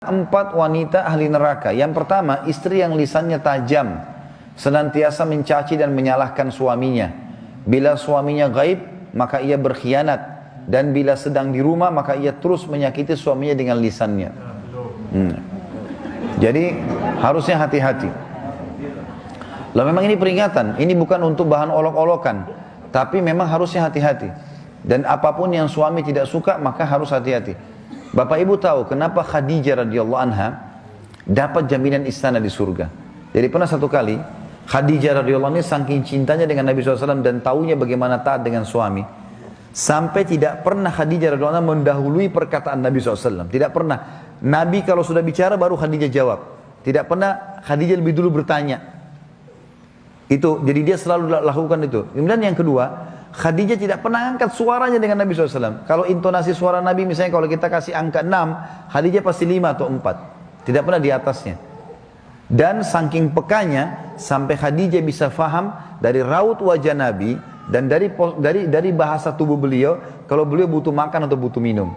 4 wanita ahli neraka. Yang pertama, istri yang lisannya tajam, senantiasa mencaci dan menyalahkan suaminya. Bila suaminya gaib, maka ia berkhianat, dan bila sedang di rumah, maka ia terus menyakiti suaminya dengan lisannya. Jadi harusnya hati-hati. Lalu memang ini peringatan, ini bukan untuk bahan olok-olokan, tapi memang harusnya hati-hati. Dan apapun yang suami tidak suka, maka harus hati-hati. Bapak Ibu tahu kenapa Khadijah radhiyallahu anha dapat jaminan istana di surga. Jadi pernah satu kali Khadijah radhiyallahu anha saking cintanya dengan Nabi SAW dan taunya bagaimana taat dengan suami, sampai tidak pernah Khadijah radhiyallahu anha mendahului perkataan Nabi SAW. Tidak pernah. Nabi kalau sudah bicara baru Khadijah jawab. Tidak pernah Khadijah lebih dulu bertanya. Itu jadi dia selalu lakukan itu. Kemudian yang kedua, Khadijah tidak pernah angkat suaranya dengan Nabi SAW. Kalau intonasi suara Nabi misalnya kalau kita kasih angka 6, Khadijah pasti 5 atau 4. Tidak pernah di atasnya. Dan saking pekanya sampai Khadijah bisa faham dari raut wajah Nabi dan dari bahasa tubuh beliau kalau beliau butuh makan atau butuh minum.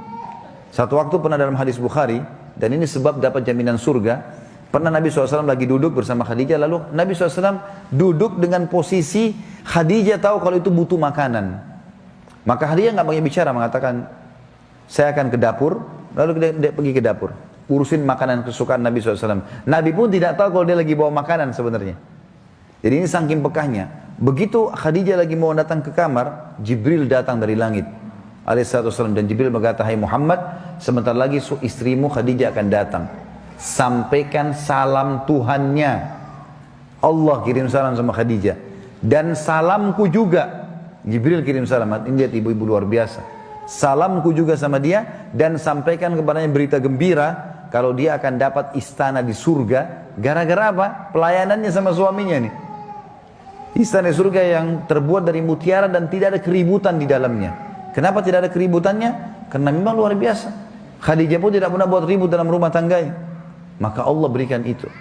Satu waktu pernah dalam hadis Bukhari, dan ini sebab dapat jaminan surga. Pernah Nabi SAW lagi duduk bersama Khadijah, lalu Nabi SAW duduk dengan posisi Khadijah tahu kalau itu butuh makanan. Maka Khadijah nggak pakai bicara, mengatakan, saya akan ke dapur, lalu dia pergi ke dapur, urusin makanan kesukaan Nabi SAW. Nabi pun tidak tahu kalau dia lagi bawa makanan sebenarnya. Jadi ini saking pekahnya. Begitu Khadijah lagi mau datang ke kamar, Jibril datang dari langit alaihissalam, dan Jibril berkata, hai Muhammad, sebentar lagi istrimu Khadijah akan datang. Sampaikan salam Tuhannya. Allah kirim salam sama Khadijah. Dan salamku juga. Jibril kirim salam. Ini lihat ibu-ibu luar biasa. Salamku juga sama dia. Dan sampaikan kepadanya berita gembira. Kalau dia akan dapat istana di surga. Gara-gara apa? Pelayanannya sama suaminya nih. Istana di surga yang terbuat dari mutiara dan tidak ada keributan di dalamnya. Kenapa tidak ada keributannya? Karena memang luar biasa. Khadijah pun tidak pernah buat ribut dalam rumah tangganya. Maka Allah berikan itu.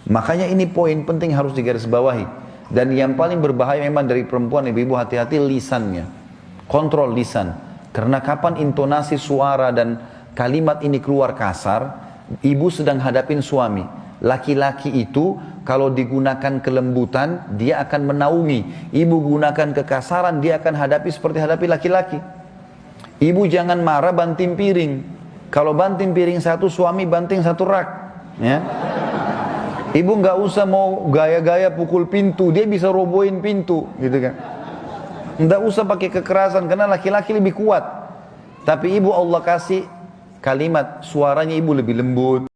Makanya ini poin penting harus digarisbawahi. Dan yang paling berbahaya memang dari perempuan, ibu-ibu hati-hati lisannya. Kontrol lisan. Karena kapan intonasi suara dan kalimat ini keluar kasar, ibu sedang hadapin suami. Laki-laki itu kalau digunakan kelembutan, dia akan menaungi. Ibu gunakan kekasaran, dia akan hadapi seperti hadapi laki-laki. Ibu jangan marah banting piring. Kalau banting piring satu, suami banting satu rak. Ya. Ibu nggak usah mau gaya-gaya pukul pintu, dia bisa robohin pintu, gitu kan. Nggak usah pakai kekerasan karena laki-laki lebih kuat. Tapi ibu Allah kasih kalimat, suaranya ibu lebih lembut.